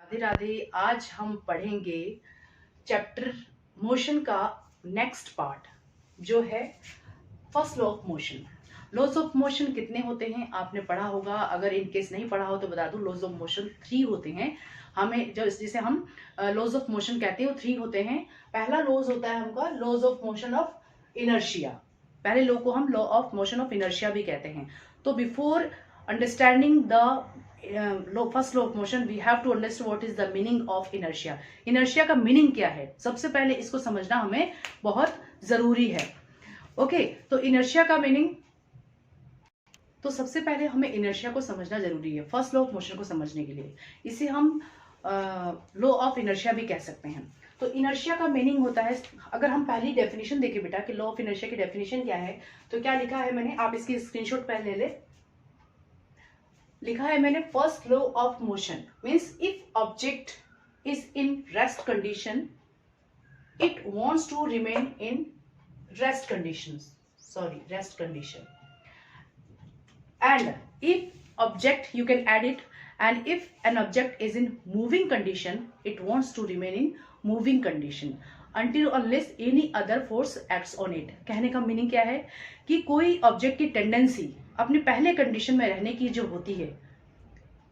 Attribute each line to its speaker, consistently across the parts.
Speaker 1: राधे राधे। आज हम पढ़ेंगे चैप्टर मोशन का नेक्स्ट पार्ट जो है first law of motion. Laws of motion कितने होते हैं आपने पढ़ा होगा, अगर इन केस नहीं पढ़ा हो तो बता दूं। लॉज ऑफ मोशन 3 होते हैं। हमें जो जिसे हम लॉज ऑफ मोशन कहते हैं वो 3 होते हैं। पहला लॉज होता है हमका laws of motion of inertia. पहले लॉ को हम law of motion of inertia भी कहते हैं। तो before understanding the first law of motion we have to understand what is the meaning of inertia. Inertia का मीनिंग क्या है, सबसे पहले इसको समझना हमें बहुत जरूरी है। ओके, तो इनर्शिया का मीनिंग, तो सबसे पहले हमें इनर्शिया को समझना जरूरी है फर्स्ट लॉ ऑफ मोशन को समझने के लिए। इसे हम लॉ ऑफ इनर्शिया भी कह सकते हैं। तो इनर्शिया का मीनिंग होता है, अगर हम पहली डेफिनेशन देखें बेटा कि लॉ ऑफ इनर्शिया की डेफिनेशन क्या है, तो क्या लिखा है मैंने, आप इसकी स्क्रीनशॉट पहले ले। लिखा है मैंने, first law of motion means if object is in rest condition it wants to remain in rest conditions, rest condition. And if object, you can add it, and if an object is in moving condition it wants to remain in moving condition until unless any other force acts on it। कहने का meaning क्या है कि कोई object की tendency अपने पहले condition में रहने की जो होती है,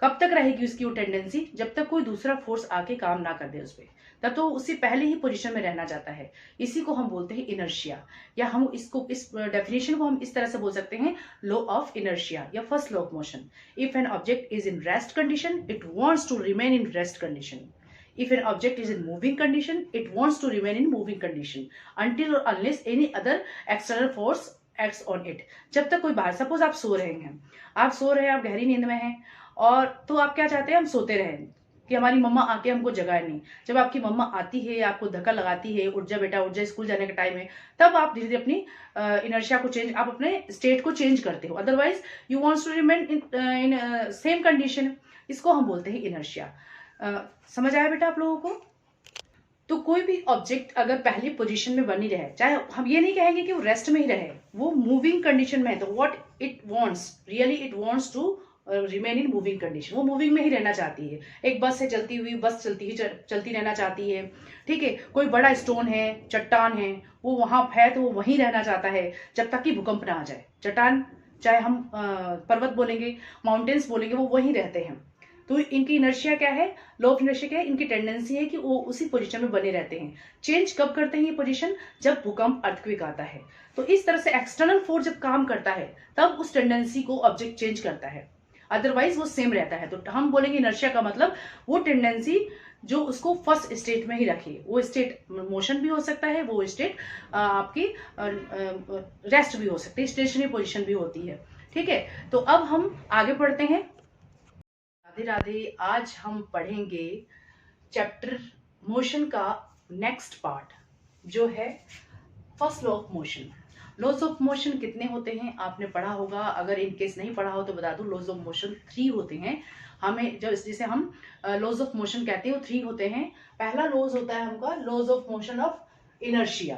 Speaker 1: कब तक रहेगी उसकी वो टेंडेंसी, जब तक कोई दूसरा फोर्स आके काम ना कर दे उस पर, तब तो उससे पहले ही पोजीशन में रहना चाहता है। इसी को हम बोलते हैं इनर्शिया, या हम इसको, इस डेफिनेशन को हम इस तरह से बोल सकते हैं, लॉ ऑफ इनर्शिया या first law of motion. If an object is in rest condition it wants to remain in rest condition. If an object is in moving condition, it wants to remain in moving condition until or unless any other external force acts on it। जब तक कोई बाहर, suppose आप सो रहे हैं, आप गहरी नींद में हैं, और तो आप क्या चाहते हैं, हम सोते रहें कि हमारी मम्मा आके हमको जगाए नहीं। जब आपकी मम्मा आती है, आपको धक्का लगाती है, उठ जा बेटा उठ जा, स्कूल जाने का टाइम है, तब आप धीरे धीरे अपनी इनर्शिया को चेंज, आप अपने स्टेट को चेंज करते हो। Otherwise you wants to remain in same condition. इसको हम बोलते हैं इनर्शिया। समझ आया बेटा आप लोगों को? तो कोई भी ऑब्जेक्ट अगर पहली पोजीशन में बनी रहे, चाहे हम ये नहीं कहेंगे कि वो रेस्ट में ही रहे, वो मूविंग कंडीशन में है, तो what it wants, really it wants to remain in moving condition. वो मूविंग में ही रहना चाहती है। एक बस है चलती हुई, बस चलती रहना चाहती है, ठीक है। कोई बड़ा स्टोन है, चट्टान है, वो वहां है तो वो वहीं रहना चाहता है जब तक कि भूकंप ना आ जाए। चट्टान, चाहे हम पर्वत बोलेंगे, माउंटेन्स बोलेंगे, वो वहीं रहते हैं। तो इनकी इनर्शिया क्या है, लॉ ऑफ इनर्शिया क्या है, इनकी टेंडेंसी है कि वो उसी पोजीशन में बने रहते हैं। चेंज कब करते हैं ये पोजीशन, जब भूकंप, अर्थक्वेक आता है। तो इस तरह से एक्सटर्नल फोर्स जब काम करता है तब उस टेंडेंसी को ऑब्जेक्ट चेंज करता है, अदरवाइज वो सेम रहता है। तो हम बोलेंगे इनर्शिया का मतलब वो टेंडेंसी जो उसको फर्स्ट स्टेट में ही रखे। वो स्टेट मोशन भी हो सकता है, वो स्टेट आपकी रेस्ट भी हो सकती है, स्टेशनरी पोजीशन भी होती है, ठीक है। तो अब हम आगे बढ़ते हैं। राधे राधे। आज हम पढ़ेंगे चैप्टर मोशन का नेक्स्ट पार्ट जो है first law of motion. Laws of motion कितने होते हैं आपने पढ़ा होगा, अगर इन केस नहीं पढ़ा हो तो बता दूं। लॉज ऑफ मोशन 3 होते हैं। हमें जो जिसे हम लॉज ऑफ मोशन कहते हैं वो 3 होते हैं। पहला लॉज होता है हमका laws of motion of inertia.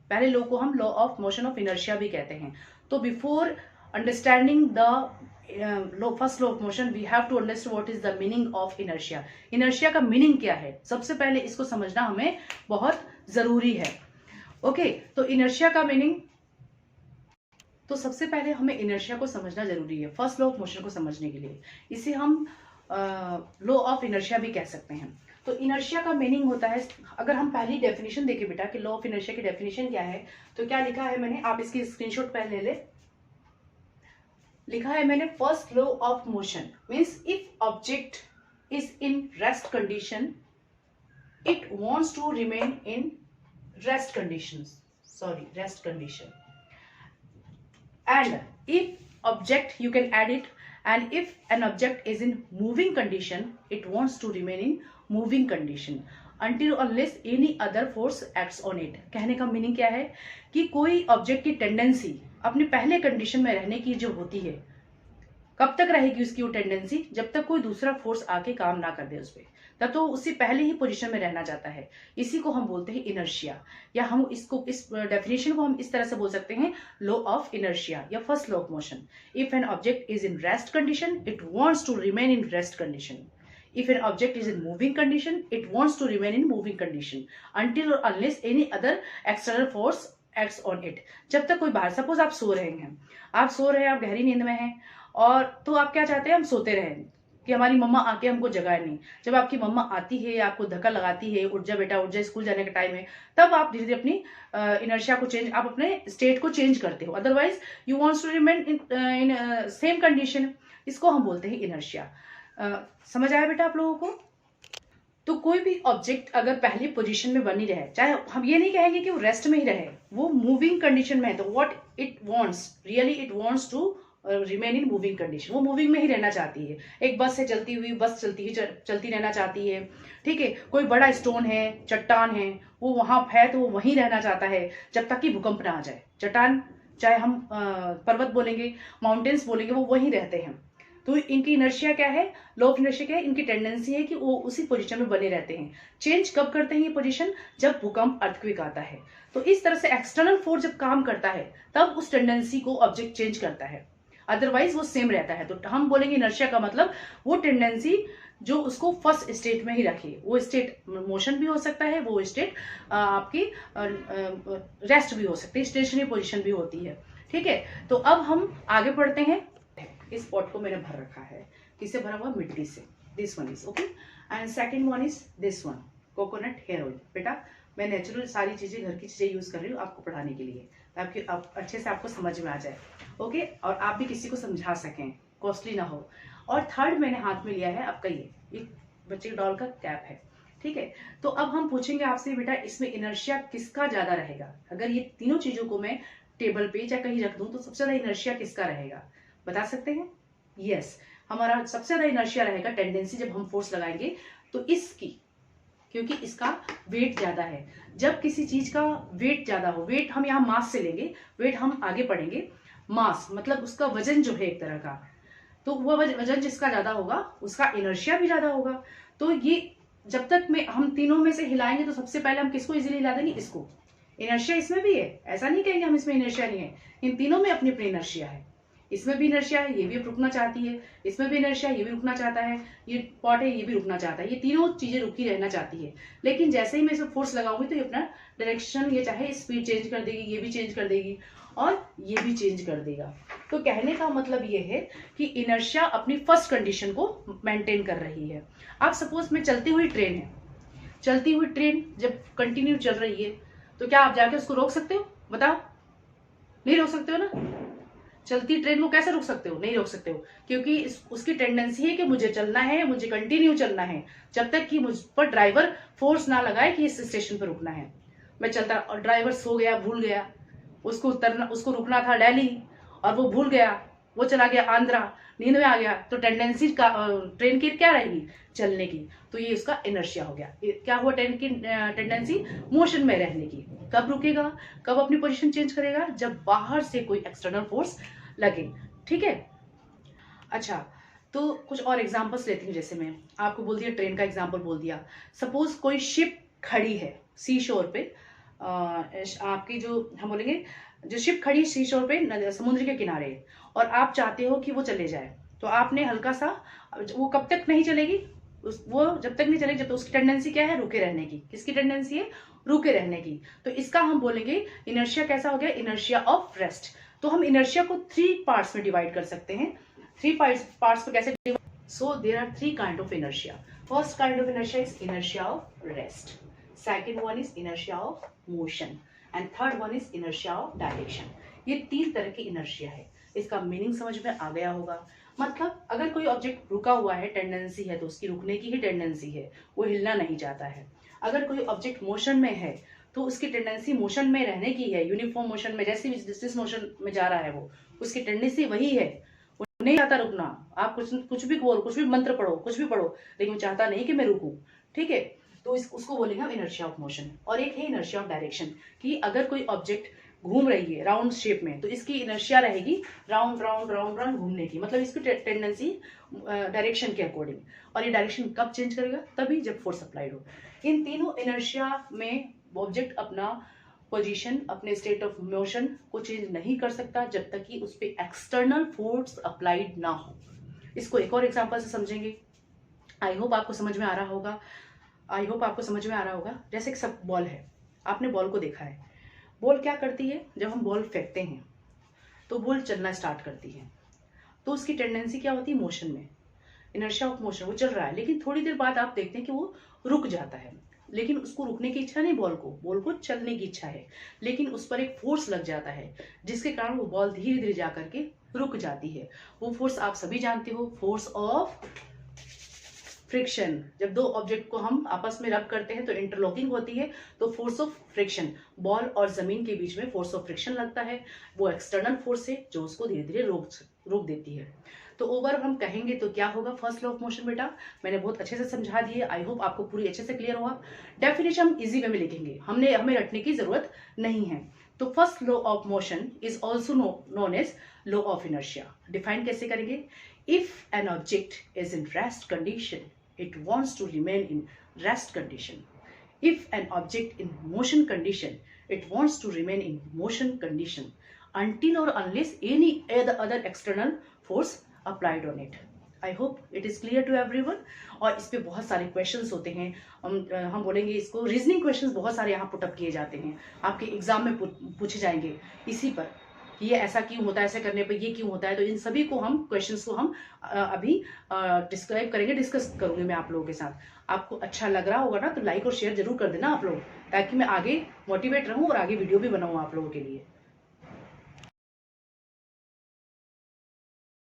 Speaker 1: पहले लॉ को हम law of motion of inertia भी कहते हैं। तो before understanding the first law of motion we have to understand what is the meaning of inertia. Inertia का मीनिंग क्या है, सबसे पहले इसको समझना हमें बहुत जरूरी है। ओके, तो इनर्शिया का मीनिंग, तो सबसे पहले हमें इनर्शिया को समझना जरूरी है फर्स्ट लॉ ऑफ मोशन को समझने के लिए। इसे हम लॉ ऑफ इनर्शिया भी कह सकते हैं। तो इनर्शिया का मीनिंग होता है, अगर हम पहली डेफिनेशन देखें बेटा कि लॉ ऑफ इनर्शिया की डेफिनेशन क्या है, तो क्या लिखा है मैंने, आप इसकी स्क्रीनशॉट पहले ले। लिखा है मैंने, first law of motion means if object is in rest condition it wants to remain in rest conditions, rest condition. And if object, you can add it, and if an object is in moving condition it wants to remain in moving condition until unless any other force acts on it। कहने का meaning क्या है कि कोई object की tendency अपने पहले condition में रहने की जो होती है, कब तक रहेगी उसकी वो टेंडेंसी, जब तक कोई दूसरा फोर्स आके काम ना कर दे उस पर, तब तो उससे पहले ही पोजीशन में रहना चाहता है। इसी को हम बोलते हैं इनर्शिया, या हम इसको, इस डेफिनेशन को हम इस तरह से बोल सकते हैं, लॉ ऑफ इनर्शिया या first law of motion. If an object is in rest condition it wants to remain in rest condition. If an object is in moving condition, it wants to remain in moving condition until or unless any other external force acts on it. जब तक कोई बाहर, suppose आप सो रहे हैं, आप गहरी नींद में हैं, और तो आप क्या चाहते हैं, हम सोते रहें कि हमारी मम्मा आके हमको जगाए नहीं। जब आपकी मम्मा आती है, आपको धक्का लगाती है, उठ जा बेटा उठ जा, स्कूल जाने का टाइम है, तब आप धीरे धीरे अपनी इनर्शिया को चेंज, आप अपने स्टेट को चेंज करते हो। Otherwise you wants to remain in same condition. इसको हम बोलते हैं इनर्शिया। समझ आया बेटा आप लोगों को? तो कोई भी ऑब्जेक्ट अगर पहली पोजीशन में बनी रहे, चाहे हम ये नहीं कहेंगे कि वो रेस्ट में ही रहे, वो मूविंग कंडीशन में है, तो what it wants, really it wants to remain in moving condition. वो मूविंग में ही रहना चाहती है। एक बस है चलती हुई, बस चलती रहना चाहती है, ठीक है। कोई बड़ा स्टोन है, चट्टान है, वो वहां है तो वो वहीं रहना चाहता है जब तक कि भूकंप ना आ जाए। चट्टान, चाहे हम पर्वत बोलेंगे, माउंटेन्स बोलेंगे, वो वहीं रहते हैं। तो इनकी इनर्शिया क्या है, लो ऑफ इनर्शिया क्या है, इनकी टेंडेंसी है कि वो उसी पोजीशन में बने रहते हैं। चेंज कब करते हैं ये पोजीशन, जब भूकंप, अर्थक्वेक आता है। तो इस तरह से एक्सटर्नल फोर्स जब काम करता है तब उस टेंडेंसी को ऑब्जेक्ट चेंज करता है, अदरवाइज वो सेम रहता है। तो हम बोलेंगे इनर्शिया का मतलब वो टेंडेंसी जो उसको फर्स्ट स्टेट में ही रखे। वो स्टेट मोशन भी हो सकता है, वो स्टेट आपकी रेस्ट भी हो सकती है, स्टेशनरी पोजीशन भी होती है, ठीक है। तो अब हम आगे बढ़ते हैं। इस पॉट को मैंने भर रखा है, किससे भरा हुआ, मिट्टी से। This one is okay, and second one is this one, coconut hair oil. बेटा मैं नेचुरल सारी चीजें, घर की चीजें यूज कर रही हूँ आपको पढ़ाने के लिए, ताकि आप अच्छे से आपको समझ में आ जाए, ओके, और आप भी किसी को समझा सकें, कॉस्टली ना हो। और थर्ड मैंने हाथ में लिया है आपका ये बच्चे डॉल का कैप है, ठीक है। तो अब हम पूछेंगे आपसे, बेटा इसमें इनर्शिया किसका ज्यादा रहेगा? अगर ये तीनों चीजों को मैं टेबल पे या कहीं रख दूं तो सबसे ज्यादा इनर्शिया किसका रहेगा, बता सकते हैं? यस, हमारा सबसे ज्यादा इनर्शिया रहेगा, टेंडेंसी जब हम फोर्स लगाएंगे तो इसकी, क्योंकि इसका वेट ज्यादा है। जब किसी चीज का वेट ज्यादा हो, वेट हम यहाँ मास से लेंगे, वेट हम आगे पढ़ेंगे, मास मतलब उसका वजन जो है एक तरह का, तो वो वजन जिसका ज्यादा होगा उसका इनर्शिया भी ज्यादा होगा। तो ये जब तक में हम तीनों में से हिलाएंगे तो सबसे पहले हम किसको इजीली हिला देंगे, इसको। इनर्शिया इसमें भी है, ऐसा नहीं कहेंगे हम इसमें इनर्शिया नहीं है, इन तीनों में अपनी अपनी इनर्शिया है। इसमें भी इनर्शिया है, ये भी रुकना चाहती है, इसमें भी इनर्शिया, ये भी रुकना चाहता है, ये पॉट है ये भी रुकना चाहता है, ये तीनों चीजें रुकी रहना चाहती है। लेकिन जैसे ही मैं इसमें फोर्स लगाऊंगी तो ये अपना डायरेक्शन, ये चाहे स्पीड चेंज कर देगी, ये भी चेंज कर देगी और ये भी चेंज कर देगा। तो कहने का मतलब ये है कि इनर्शिया अपनी फर्स्ट कंडीशन को मेंटेन कर रही है। अब सपोज में चलती हुई ट्रेन है, चलती हुई ट्रेन जब कंटिन्यू चल रही है तो क्या आप जाके उसको रोक सकते हो, बताओ? नहीं रोक सकते हो ना। चलती ट्रेन को कैसे रोक सकते हो, नहीं रोक सकते हो, क्योंकि उसकी टेंडेंसी है कि मुझे चलना है, मुझे कंटिन्यू चलना है, जब तक कि मुझ पर ड्राइवर फोर्स ना लगाए कि इस स्टेशन पर रुकना है। मैं चलता और ड्राइवर सो गया, भूल गया, उसको उतरना, उसको रुकना था दिल्ली और वो भूल गया, वो चला गया आंध्रा, नींद में आ गया, तो टेंडेंसी का ट्रेन की क्या रहेगी, चलने की। तो ये उसका इनर्शिया हो गया। क्या हुआ, ट्रेन की टेंडेंसी मोशन में रहने की। कब रुकेगा, कब अपनी पोजीशन चेंज करेगा, जब बाहर से कोई एक्सटर्नल फोर्स लगे, ठीक है। अच्छा, तो कुछ और एग्जांपल्स लेती हूँ। जैसे मैं आपको बोल दिया, ट्रेन का एग्जांपल बोल दिया। सपोज कोई शिप खड़ी है सी शोर पे, आपकी जो हम बोलेंगे जो शिप खड़ी सी शोर पे समुद्र के किनारे, और आप चाहते हो कि वो चले जाए, तो आपने हल्का सा, वो कब तक नहीं चलेगी, वो जब तक नहीं चलेगी जब तक उसकी टेंडेंसी क्या है, रुके रहने की। किसकी टेंडेंसी है, रुके रहने की। तो इसका हम बोलेंगे इनर्शिया कैसा हो गया, इनर्शिया ऑफ रेस्ट। तो हम इनर्शिया को 3 पार्ट्स में डिवाइड कर सकते हैं। 3 पार्ट्स को कैसे divide, so there are 3 kind of inertia. First kind of inertia is inertia of rest, second one is inertia of motion, and third one is inertia of direction. ये 3 तरह की inertia है। इसका मीनिंग समझ में आ गया होगा। मतलब अगर कोई ऑब्जेक्ट रुका हुआ है, टेंडेंसी है, तो उसकी रुकने की ही टेंडेंसी है, वो हिलना नहीं चाहता है। अगर कोई ऑब्जेक्ट मोशन में है तो उसकी टेंडेंसी मोशन में रहने की है, यूनिफॉर्म मोशन में, जैसे जिस मोशन में जा रहा है वो, उसकी टेंडेंसी वही है, वो नहीं चाहता रुकना। आप कुछ भी बोलो, कुछ भी मंत्र पढ़ो, कुछ भी पढ़ो, लेकिन वो चाहता नहीं कि मैं रुकूं, ठीक है। तो उसको बोलेंगे हम इनर्शिया ऑफ मोशन। और एक है इनर्शिया ऑफ डायरेक्शन, कि अगर कोई ऑब्जेक्ट घूम रही है राउंड शेप में, तो इसकी इनर्शिया रहेगी राउंड राउंड राउंड राउंड घूमने की, मतलब इसकी टेंडेंसी डायरेक्शन के अकॉर्डिंग। और ये डायरेक्शन कब चेंज करेगा, तभी जब फोर्स अप्लाइड हो। इन तीनों इनर्शिया में ऑब्जेक्ट अपना पोजीशन, अपने स्टेट ऑफ मोशन को चेंज नहीं कर सकता जब तक कि उस पर एक्सटर्नल फोर्स अप्लाइड ना हो। इसको एक और एग्जांपल से समझेंगे। आई होप आपको समझ में आ रहा होगा। आई होप आपको समझ में आ रहा होगा। जैसे कि सब बॉल है, आपने बॉल को देखा है। बॉल क्या करती है, जब हम बॉल फेंकते हैं तो बॉल चलना स्टार्ट करती है। तो उसकी टेंडेंसी क्या होती है, मोशन में, इनर्शिया ऑफ मोशन, वो चल रहा है। लेकिन थोड़ी देर बाद आप देखते हैं कि वो रुक जाता है। लेकिन उसको रुकने की इच्छा नहीं, बॉल को चलने की इच्छा है। लेकिन उस पर एक फोर्स लग जाता है, जिसके कारण वो बॉल धीरे धीरे जा करके रुक जाती है। वो फोर्स आप सभी जानते हो, फोर्स ऑफ फ्रिक्शन। जब दो ऑब्जेक्ट को हम आपस में रब करते हैं तो इंटरलॉकिंग होती है, तो फोर्स ऑफ फ्रिक्शन, बॉल और जमीन के बीच में फोर्स ऑफ फ्रिक्शन लगता है। वो एक्सटर्नल फोर्स है जो उसको धीरे धीरे रोक देती है। तो ओवर हम कहेंगे तो क्या होगा फर्स्ट लॉ ऑफ मोशन बेटा, मैंने बहुत अच्छे से समझा दिए। आई होप आपको पूरी अच्छे से क्लियर हुआ। डेफिनेशन हम इजी वे में लिखेंगे, हमें रटने की जरूरत नहीं है। तो first law of motion is also known as law of inertia. Define कैसे करेंगे, if an object is in rest condition it wants to remain in rest condition. If an object in motion condition, it wants to remain in motion condition until or unless any other external force applied on it. I hope it is clear to everyone. और इस पे बहुत सारे questions होते हैं, हम बोलेंगे इसको रीजनिंग क्वेश्चंस बहुत सारे यहाँ पुटअप किए जाते हैं, आपके एग्जाम में पूछे जाएंगे इसी पर, ये ऐसा क्यों होता है, ऐसे करने पर ये क्यों होता है। तो इन सभी को हम क्वेश्चंस को हम अभी डिस्क्राइब करेंगे, डिस्कस करूंगी मैं आप लोगों के साथ। आपको अच्छा लग रहा होगा ना तो लाइक और शेयर जरूर कर देना आप लोग, ताकि मैं आगे मोटिवेट रहूं और आगे वीडियो भी बनाऊं आप लोगों के लिए।